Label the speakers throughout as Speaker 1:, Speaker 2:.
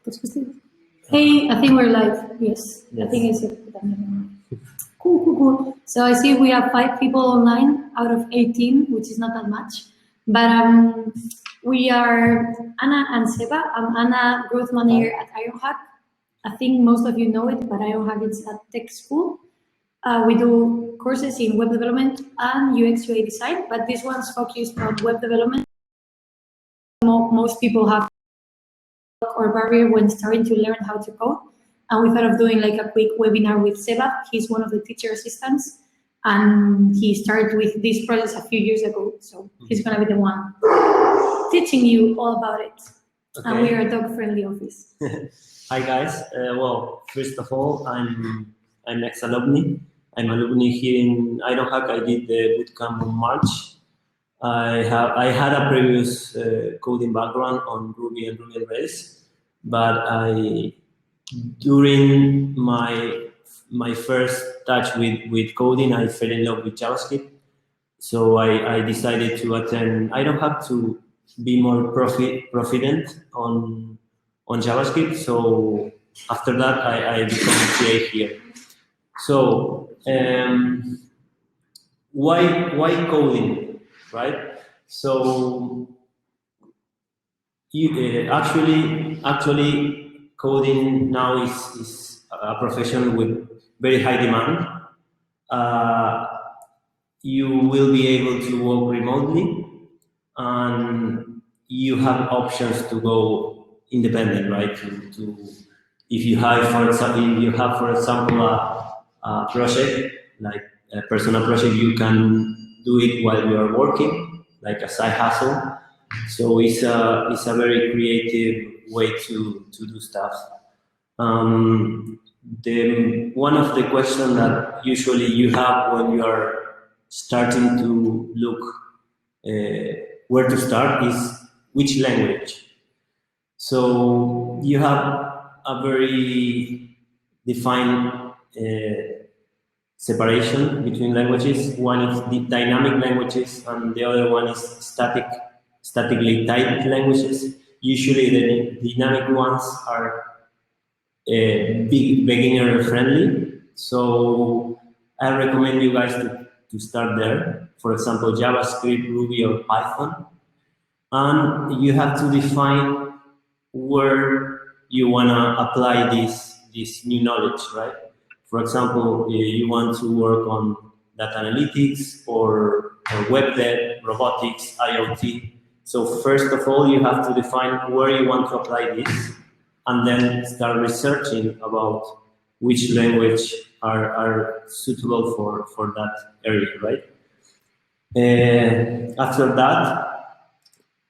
Speaker 1: Hey, I think we're live. Yes. I think it's cool. So I see we have 5 people online out of 18, which is not that much. But we are Anna and Seba. I'm Anna, growth manager at Ironhack. I think most of you know it, but Ironhack is a tech school. We do courses in web development and UX UI design, but this one's focused on web development. Most people have or barrier when starting to learn how to code. And we thought of doing like a quick webinar with Seba. He's one of the teacher assistants, and he started with this process a few years ago. So he's gonna be the one teaching you all about it. Okay. And we are a dog-friendly office.
Speaker 2: Hi guys. Well, first of all, I'm ex-alumni. I'm alumni here in Ironhack. I did the bootcamp in March. I had a previous coding background on Ruby and Rails, but during my first touch with coding, I fell in love with JavaScript. So I decided to attend Ironhack to be more proficient on JavaScript. So after that, I became a TA here. So why coding? Right. So actually, coding now is a profession with very high demand. You will be able to work remotely, and you have options to go independent, right? If you have, for example, a project like a personal project, you can do it while you are working, like a side hustle. So it's a very creative way to do stuff. One of the questions that usually you have when you are starting to look where to start is which language. So you have a very defined separation between languages. One is the dynamic languages, and the other one is statically typed languages. Usually the dynamic ones are beginner friendly. So I recommend you guys to start there. For example, JavaScript, Ruby, or Python. And you have to define where you want to apply this new knowledge, right? For example, you want to work on data analytics or web dev, robotics, IoT. So first of all, you have to define where you want to apply this, and then start researching about which language are suitable for that area, right? After that,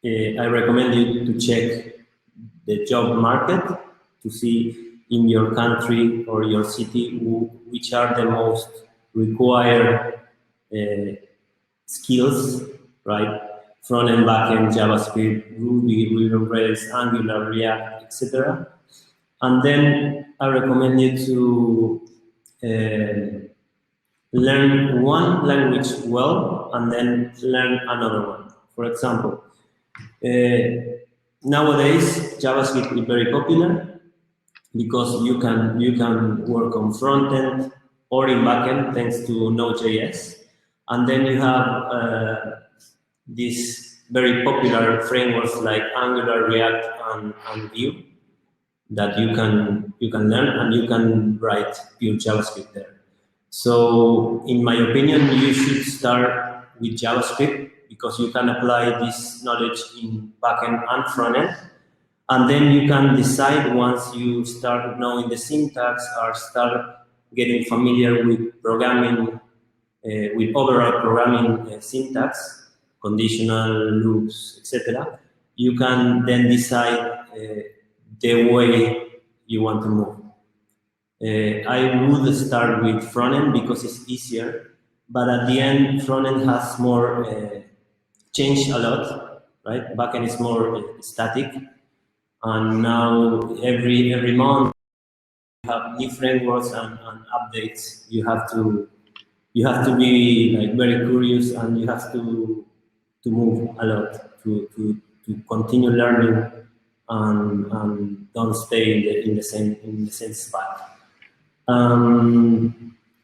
Speaker 2: I recommend you to check the job market to see in your country or your city which are the most required skills, right? Front and back end, JavaScript, Ruby, Rails, Angular, React, etc. And then I recommend you to learn one language well and then learn another one. For example, nowadays JavaScript is very popular because you can work on front end or in back end thanks to Node.js, and then you have these very popular frameworks like Angular, React, and Vue that you can learn, and you can write pure JavaScript there. So in my opinion, you should start with JavaScript because you can apply this knowledge in backend and frontend. And then you can decide once you start knowing the syntax or start getting familiar with programming, with overall programming syntax, conditional loops, etc. You can then decide the way you want to move. I would start with frontend because it's easier, but at the end, frontend has more changed a lot, right? Backend is more static, and now every month you have new frameworks and updates. You have to be like very curious, and you have to move a lot to continue learning and don't stay in the same spot.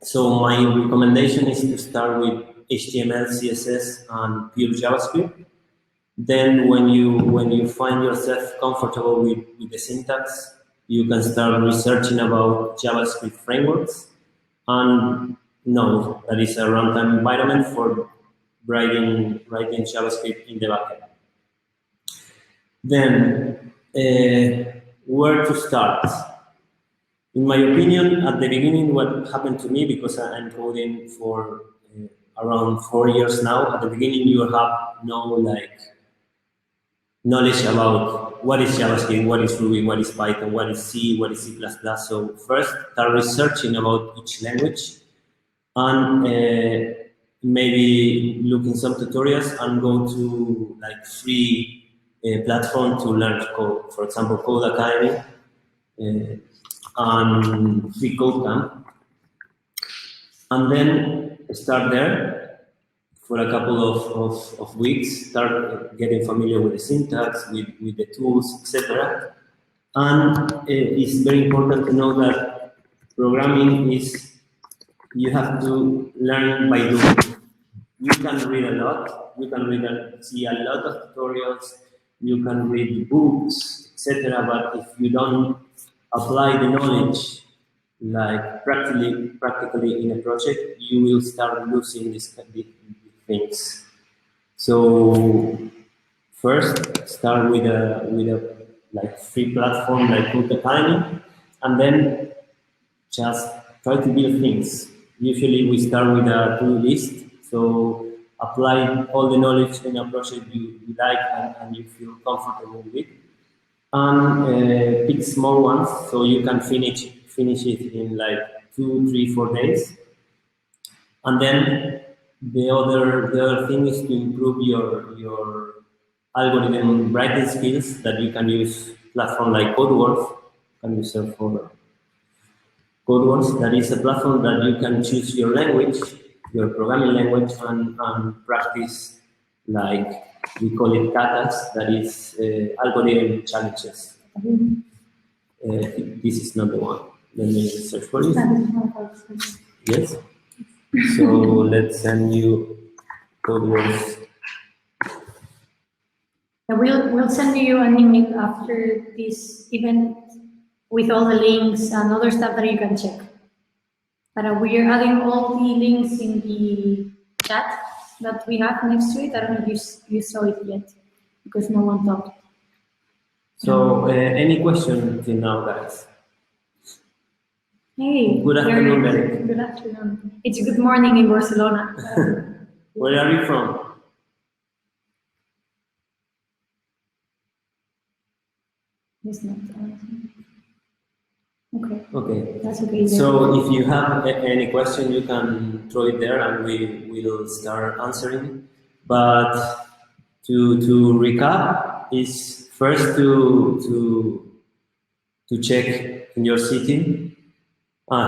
Speaker 2: So my recommendation is to start with HTML, CSS, and pure JavaScript. Then when you find yourself comfortable with the syntax, you can start researching about JavaScript frameworks and Node, that is a runtime environment for writing JavaScript in the backend. Then, where to start? In my opinion, at the beginning, what happened to me, because I'm coding for around 4 years now, at the beginning you have no knowledge about what is JavaScript, what is Ruby, what is Python, what is C, what is C++. So first, start researching about each language and maybe looking some tutorials and go to free platform to learn code. For example, Code Academy and free Bootcamp, and then start there for a couple of weeks, start getting familiar with the syntax, with the tools, etc. And it's very important to know that programming is, you have to learn by doing. You can read a lot, you can see a lot of tutorials, you can read books, etc. But if you don't apply the knowledge practically in a project, you will start losing these things. So first, start with a free platform like Code Academy, and then just try to build things. Usually we start with a to-do list, so apply all the knowledge in a project you like and you feel comfortable with, and pick small ones so you can finish it in 2, 3, 4 days. And then the other thing is to improve your algorithm writing skills, that you can use platform like CodeWorks. Can use it for CodeWorks. That is a platform that you can choose your language, your programming language, and practice, we call it katas, that is algorithm challenges. This is not the one. Let me search for it. Yes. So let's send you CodeWorks.
Speaker 1: We'll send you an email after this event with all the links and other stuff that you can check. But we are adding all the links in the chat that we have next to it. I don't know if you saw it yet, because no one talked.
Speaker 2: So any question till now, guys?
Speaker 1: Hey,
Speaker 2: good afternoon, Eric.
Speaker 1: Good afternoon. It's good morning in Barcelona.
Speaker 2: Where are you from?
Speaker 1: It's not. Okay.
Speaker 2: Okay.
Speaker 1: That's okay.
Speaker 2: So if you have any question, you can throw it there, and we will start answering. But to recap, is first to check in your city.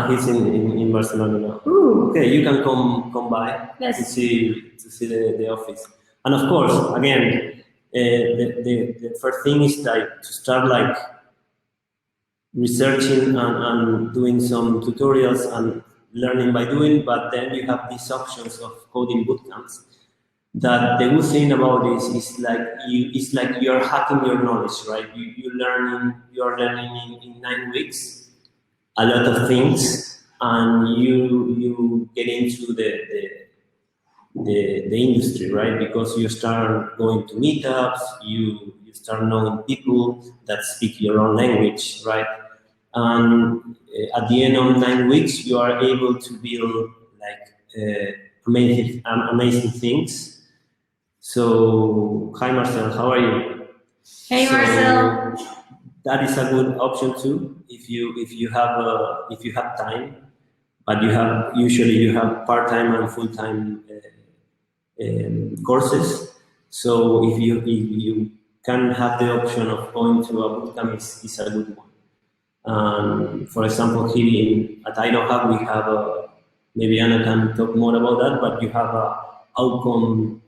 Speaker 2: He's in Barcelona now.
Speaker 1: Ooh.
Speaker 2: Okay, you can come by.
Speaker 1: Yes.
Speaker 2: to see the office. And of course, again, the first thing is to start researching and doing some tutorials and learning by doing. But then you have these options of coding bootcamps. That the good thing about this is you're hacking your knowledge, right? You're learning in 9 weeks a lot of things, and you get into the industry, right? Because you start going to meetups, you start knowing people that speak your own language, right? And at the end of 9 weeks, you are able to build amazing things. So, hi Marcel, how are you?
Speaker 1: Hey Marcel.
Speaker 2: That is a good option too, if you have time, but usually you have part-time and full-time courses. So if you can have the option of going to a bootcamp, is a good one. For example, here at Ironhack, we have maybe Anna can talk more about that, but you have a outcome.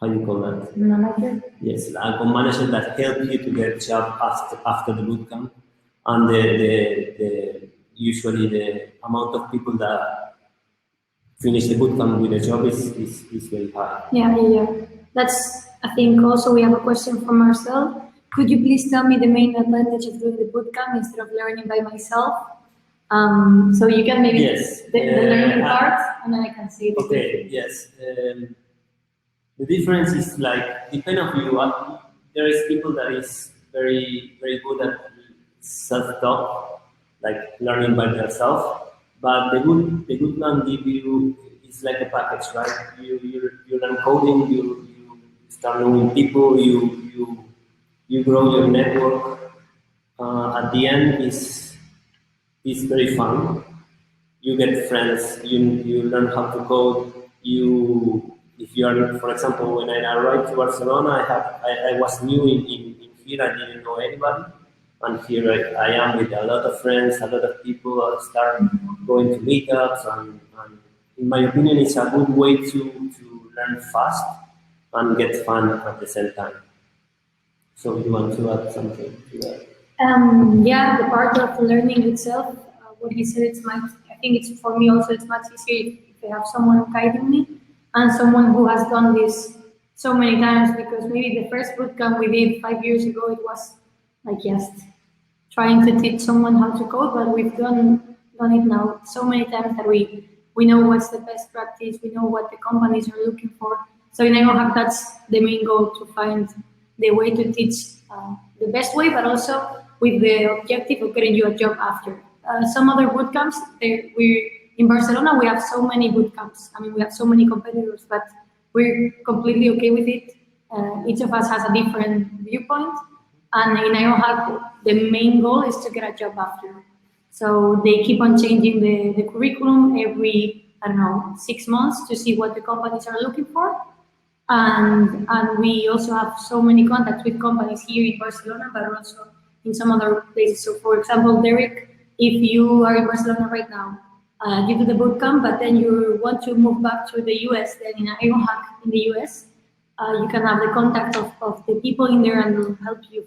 Speaker 2: how you call that?
Speaker 1: Manager.
Speaker 2: Yes, account manager that help you to get job after the bootcamp, and the usually the amount of people that finish the bootcamp with a job is very high.
Speaker 1: Yeah. That's, I think also we have a question from Marcel. Could you please tell me the main advantage of doing the bootcamp instead of learning by myself? So you can maybe
Speaker 2: Yes.
Speaker 1: the learning part, and then I can say the
Speaker 2: Okay. Yes. The difference is like depend on you. There is people that is very good at self-taught, like learning by themselves. But the good one give you is like a package, right? You learn coding, you start knowing people, you grow your network. At the end is very fun. You get friends, you learn how to code, if you are, for example, when I arrived to Barcelona, I was new in here, I didn't know anybody, and here I am with a lot of friends, a lot of people. I start going to meetups, and in my opinion, it's a good way to learn fast and get fun at the same time. So you want to add something to that?
Speaker 1: Yeah, the part of learning itself, what he said, I think it's for me also, it's much easier if I have someone guiding me and someone who has done this so many times, because maybe the first bootcamp we did 5 years ago, it was like just trying to teach someone how to code, but we've done it now so many times that we know what's the best practice, we know what the companies are looking for. So in Ironhack, that's the main goal, to find the way to teach the best way, but also with the objective of getting you a job after. Some other bootcamps, we in Barcelona, we have so many bootcamps. I mean, we have so many competitors, but we're completely okay with it. Each of us has a different viewpoint, and in Ironhack, the main goal is to get a job after. So they keep on changing the curriculum every, I don't know, 6 months to see what the companies are looking for. And we also have so many contacts with companies here in Barcelona, but also in some other places. So for example, Derek, if you are in Barcelona right now, you do the bootcamp, but then you want to move back to the US, then in Ironhack in the US, you can have the contact of the people in there, and will help you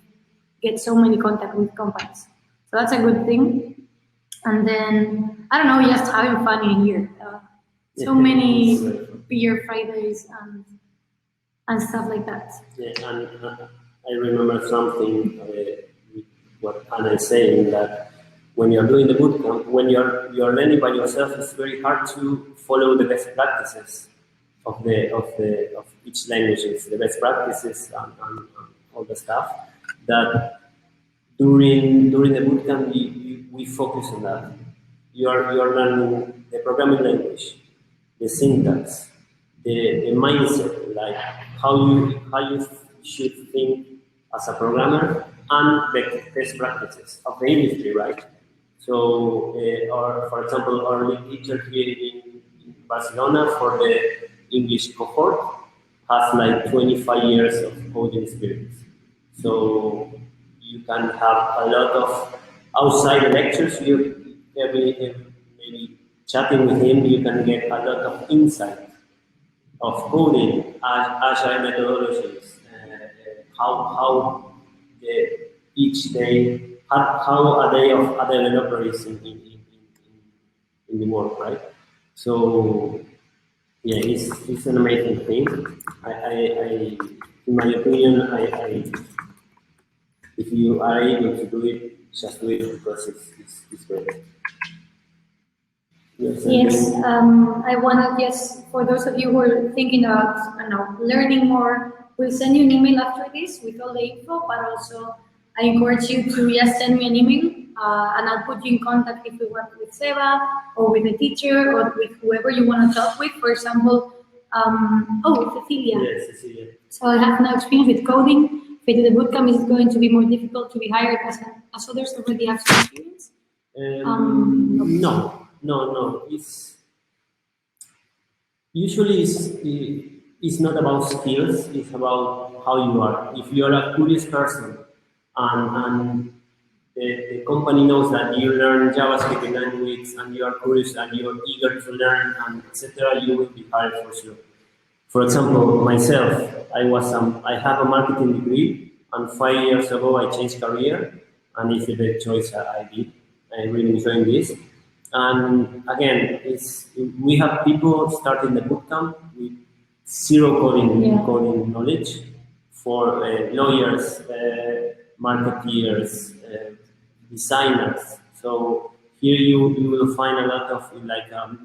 Speaker 1: get so many contact with companies. So that's a good thing. And then, I don't know, just having fun in here. So many beer Fridays and stuff like that.
Speaker 2: Yeah, and I remember something what Anna is saying, that when you're doing the bootcamp, when you're learning by yourself, it's very hard to follow the best practices of each language, the best practices and all the stuff. That during the bootcamp we focus on that. You're learning the programming language, the syntax, the mindset, like how you should think as a programmer, and the best practices of the industry, right? So, or for example, our lead teacher here in Barcelona for the English cohort has like 25 years of coding experience. So you can have a lot of outside the lectures. Maybe chatting with him, you can get a lot of insight of coding, agile methodologies, how each day, how a day of a developer is in the work, right? So yeah, it's an amazing thing. In my opinion, if you are able to do it, just do it, because it's great.
Speaker 1: Yes, I want to just, for those of you who are thinking about, I don't know, learning more, we'll send you an email after this with all the info, but also I encourage you to just send me an email, and I'll put you in contact if you want with Seba, or with a teacher, or with whoever you want to talk with. For example, Cecilia.
Speaker 2: Yes, Cecilia.
Speaker 1: So I have no experience with coding. If I do the bootcamp, is it going to be more difficult to be hired as others already have some experience?
Speaker 2: No. It's usually it's not about skills. It's about how you are. If you are a curious person, and the company knows that you learn JavaScript in 9 weeks, and you are curious and you are eager to learn, and etc., you will be hired for sure. For example, myself, I have a marketing degree, and 5 years ago I changed career, and it's the best choice I did. I'm really enjoying this. And again, we have people starting the bootcamp with zero coding knowledge for lawyers, marketeers, designers. So here you will find a lot of like a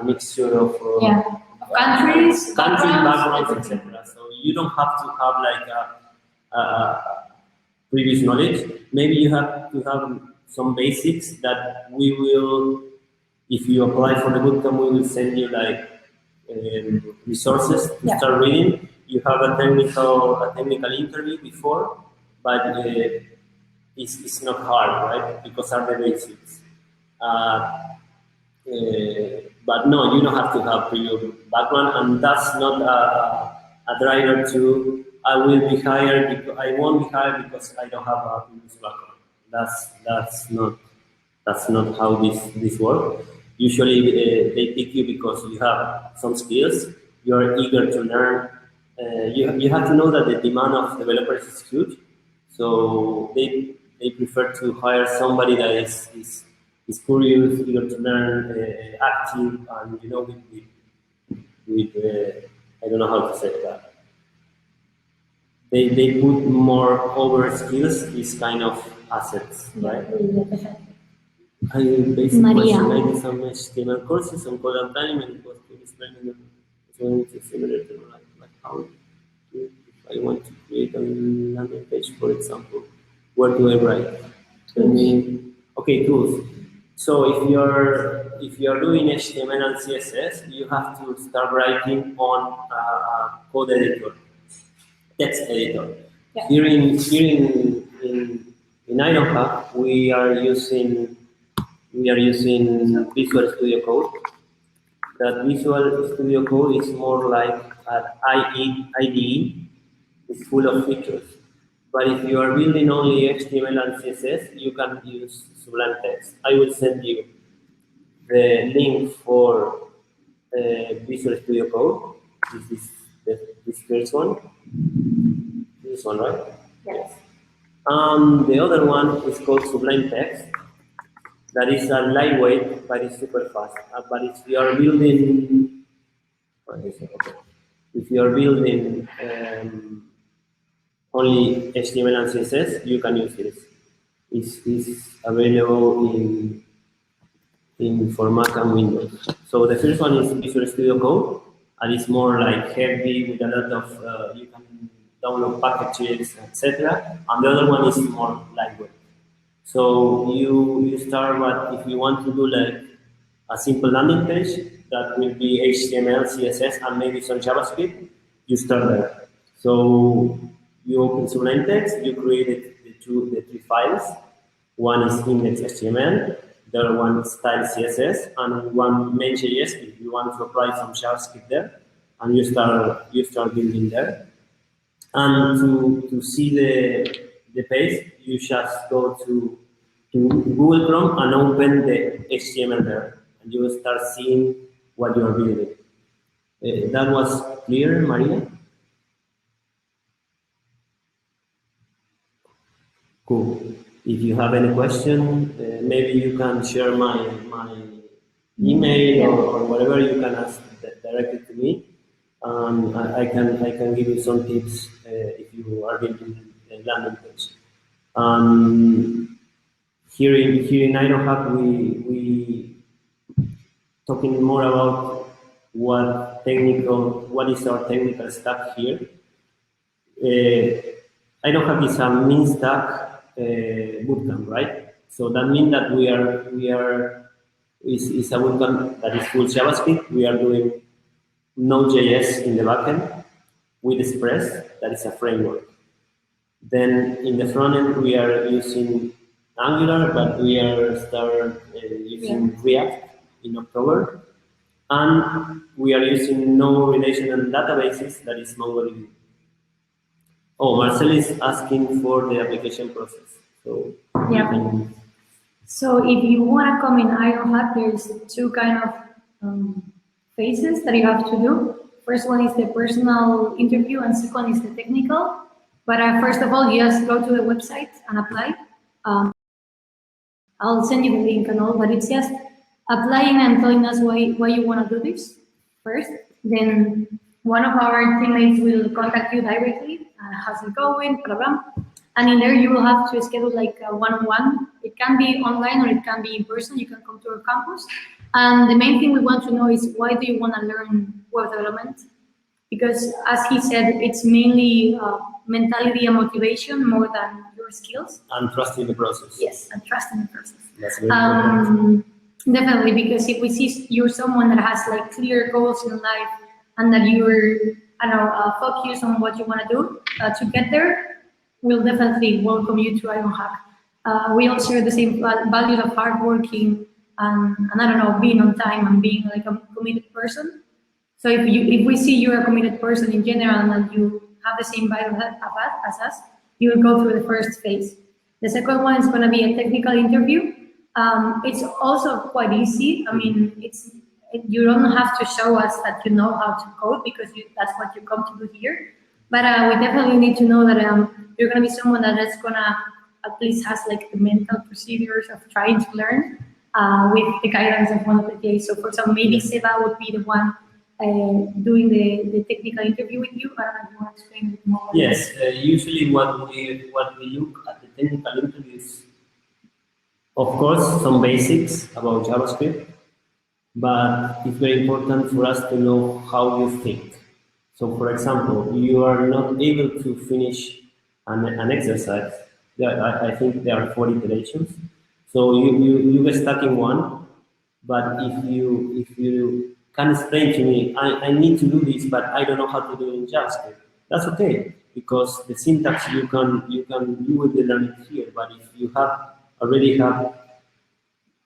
Speaker 2: mixture of
Speaker 1: countries,
Speaker 2: backgrounds, etc. So you don't have to have like a previous knowledge. Maybe you have to have some basics that we will, if you apply for the bootcamp, we will send you like resources to start reading. You have a technical interview before, but it's not hard, right? Because are the basics. But no, you don't have to have previous background, and that's not a driver to I will be hired because I won't be hired because I don't have a previous background. That's not how this works. Usually they pick you because you have some skills, you are eager to learn. You have to know that the demand of developers is huge, so they prefer to hire somebody that is curious, eager to learn, active, and with I don't know how to say that. They put more over skills, these kind of assets, right? I basically I did some HTML courses on code and planning, and it was explaining them. So it's similar to like how if I want to create a landing page, for example, where do I write? Okay, tools. So if you're doing HTML and CSS, you have to start writing on a code editor, text editor.
Speaker 1: Yeah.
Speaker 2: Here in Ironhack, we are using Visual Studio Code. That Visual Studio Code is more like an IDE. It's full of features. But if you are building only HTML and CSS, you can use Sublime Text. I will send you the link for Visual Studio Code. This first one. This one, right?
Speaker 1: Yes.
Speaker 2: The other one is called Sublime Text. That is a lightweight, but it's super fast. But if you are building, only HTML and CSS, you can use this. It's available in for Mac and Windows. So the first one is Visual Studio Code, and it's more like heavy with a lot of you can download packages, etc. And the other one is more lightweight. So you start what if you want to do like a simple landing page that will be HTML, CSS, and maybe some JavaScript. You start there. So you open Sublime Text. You created the three files. One is index.html, the other one is style CSS, and one main.js if you want to apply some JavaScript there, and you start building there. And to see the page, you just go to Google Chrome and open the HTML there, and you will start seeing what you are building. That was clear, Maria? Cool. If you have any question, maybe you can share my email or whatever. You can ask directly to me. I can give you some tips if you are building a landing page. Here in Ironhack, we talking more about what is our technical stack here. Ironhack is a min stack bootcamp, right? So that means that we are is a bootcamp that is full JavaScript. We are doing Node.js in the backend with Express, that is a framework. Then in the front end, we are using Angular, but we are using React in October. And we are using no relational databases, that is MongoDB. Oh, Marcel is asking for the application process. So
Speaker 1: So if you want to come in Ironhack, there's two kind of phases that you have to do. first one is the personal interview and second is the technical. But first of all, you just go to the website and apply. I'll send you the link and all, but it's just applying and telling us why you want to do this first. Then one of our teammates will contact you directly. How's it going? Blah, blah. And in there, you will have to schedule like a one-on-one. It can be online or it can be in person. You can come to our campus. And the main thing we want to know is why do you want to learn web development? Because as he said, it's mainly mentality and motivation more than your skills.
Speaker 2: And trust in the process.
Speaker 1: Yes, and trust in the process.
Speaker 2: That's very important.
Speaker 1: Definitely, because if we see you're someone that has like clear goals in life and that you're, focused on what you want to do to get there, we'll definitely welcome you to Ironhack. We all share the same values of hardworking and I don't know, being on time and being like a committed person. So if we see you're a committed person in general and that you have the same values as us, you will go through the first phase. The second one is going to be a technical interview. It's also quite easy. I mean, you don't have to show us that you know how to code because that's what you come to do here. But we definitely need to know that you're going to be someone that is going to at least has like the mental procedures of trying to learn with the guidance of one of the days. So for example, maybe Seba would be the one doing the technical interview with you. I don't know if you want to explain it more.
Speaker 2: Yes, usually what we look at the technical interviews, of course, some basics about JavaScript, but it's very important for us to know how you think. So, for example, you are not able to finish an exercise. I think there are 4 iterations. So you get stuck in one, but if you can explain to me, I need to do this, but I don't know how to do it in JavaScript. That's okay, because the syntax you will learn it here. But if you already have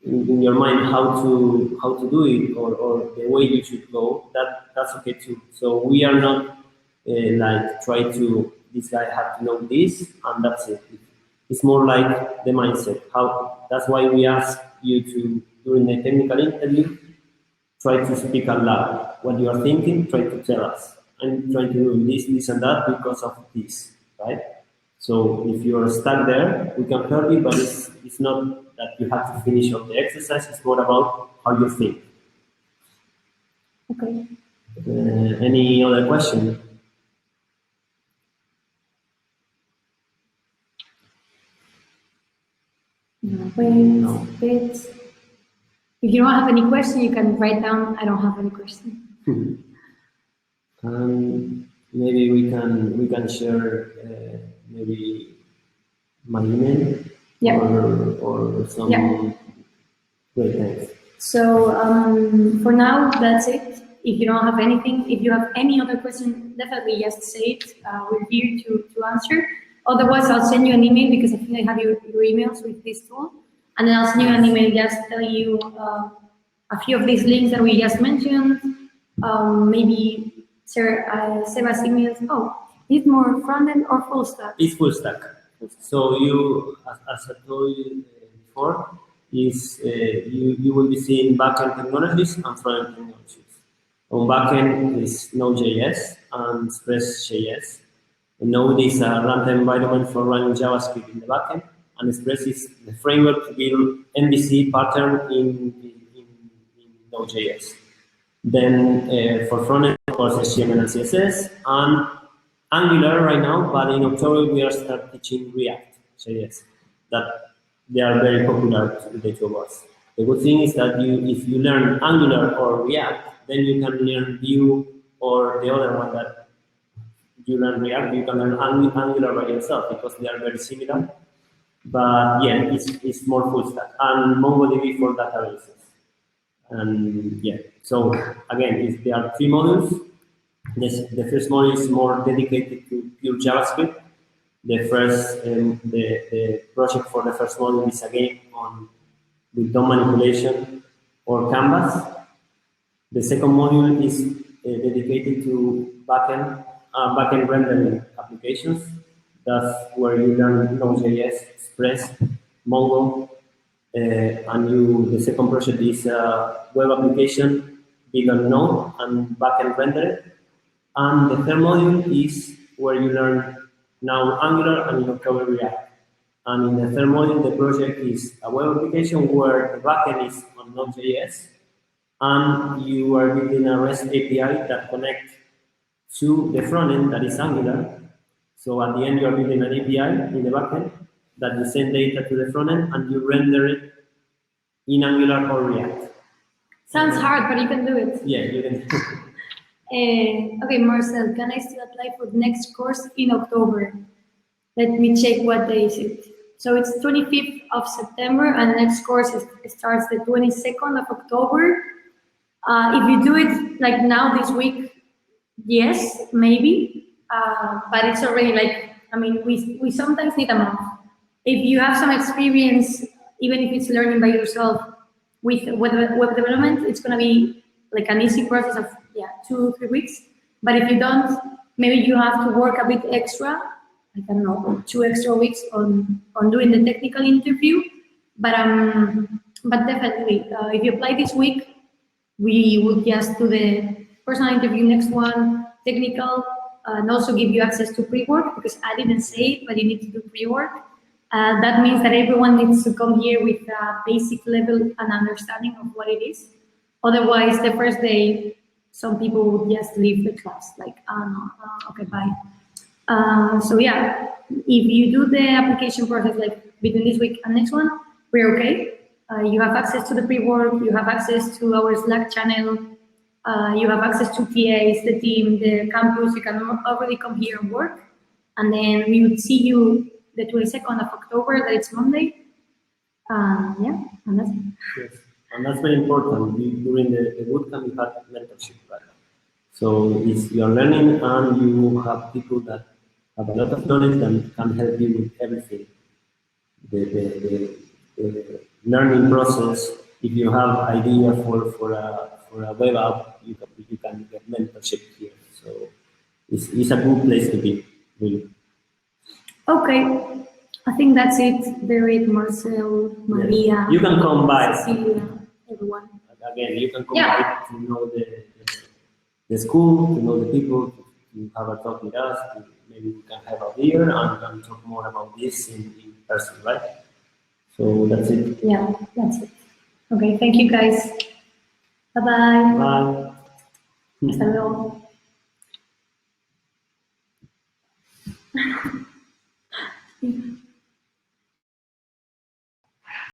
Speaker 2: in your mind how to do it or the way you should go, that's okay too. So we are not like try to this guy have to know this and that's it. It's more like the mindset. That's why we ask you to during the technical interview try to speak out loud what you are thinking. Try to tell us. I'm trying to do this and that because of this, right? So if you are stuck there, we can help you, but it's not that you have to finish all the exercise. It's more about how you think.
Speaker 1: Okay.
Speaker 2: Any other question?
Speaker 1: No. If you don't have any question, you can write down, I don't have any question.
Speaker 2: Maybe we can share maybe my email or some.
Speaker 1: Yeah.
Speaker 2: Great, thanks.
Speaker 1: So for now, that's it. If you don't have anything, if you have any other question, definitely just say it. We're here to answer. Otherwise, I'll send you an email because I think I have your emails with this tool. And then I'll send you an email just telling you a few of these links that we just mentioned. Maybe Seba's emails. Oh, is it more front-end or full stack?
Speaker 2: It's full stack. So you, as I told you before, you will be seeing backend technologies and front-end technologies. On backend is Node.js and Express.js. Node is a runtime environment for running JavaScript in the backend, and Express is the framework to build MVC pattern in Node.js. Then for frontend, of course, HTML and CSS, and Angular right now, but in October we are start teaching React.js. That they are very popular to the two of us. The good thing is that if you learn Angular or React, then you can learn Vue or the other one that you learn React, you can learn Angular by yourself because they are very similar. But yeah, it's more full stack and MongoDB for databases. And yeah, so again, there are 3 modules. The first module is more dedicated to pure JavaScript. The project for the first module is again with DOM manipulation or Canvas. The second module is dedicated to backend rendering applications. That's where you learn Node.js, Express, Mongo, and the second project is web application, built on Node and backend rendered. And the third module is where you learn now Angular and in October React. And in the third module, the project is a web application where the backend is on Node.js, and you are building a REST API that connects to the front end that is Angular. So at the end, you are building an API in the backend that you send data to the front end and you render it in Angular or React.
Speaker 1: Sounds hard, but you can do it.
Speaker 2: Yeah, you can.
Speaker 1: Okay, Marcel, can I still apply for the next course in October? Let me check what day is it. So it's 25th of September, and the next course starts the 22nd of October. If you do it like now this week, yes, maybe, but it's already like, I mean, we sometimes need a month. If you have some experience, even if it's learning by yourself with web development, it's gonna be like an easy process of 2-3 weeks. But if you don't, maybe you have to work a bit extra, I don't know, 2 extra weeks on doing the technical interview. But definitely, if you apply this week, we would just do the personal interview, next one, technical, and also give you access to pre-work, because I didn't say it, but you need to do pre-work. That means that everyone needs to come here with a basic level and understanding of what it is. Otherwise, the first day, some people would just leave the class, like, no, okay, bye. So yeah, if you do the application process like between this week and next one, we're okay. You have access to the pre-work, you have access to our Slack channel, you have access to TAs, the team, the campus. You can already come here and work. And then we would see you the 22nd of October, that it's Monday. Yeah, and that's it.
Speaker 2: Yes, and that's very important. During the bootcamp, you have mentorship, right? So it's you're learning, and you have people that have a lot of knowledge and can help you with everything. The learning process. If you have idea for a web app, you can get mentorship here. So it's a good place to be, really.
Speaker 1: Okay, I think that's it. David, Marcel, Maria.
Speaker 2: Yes. You can come by.
Speaker 1: Cecilia, everyone.
Speaker 2: Again, you can come by to know the school, to know the people, to have a talk with us. Maybe we can have a beer and talk more about this in person, right? So that's it.
Speaker 1: Yeah, that's it. Okay, thank you guys. Bye-bye.
Speaker 2: Bye.
Speaker 1: Hasta luego.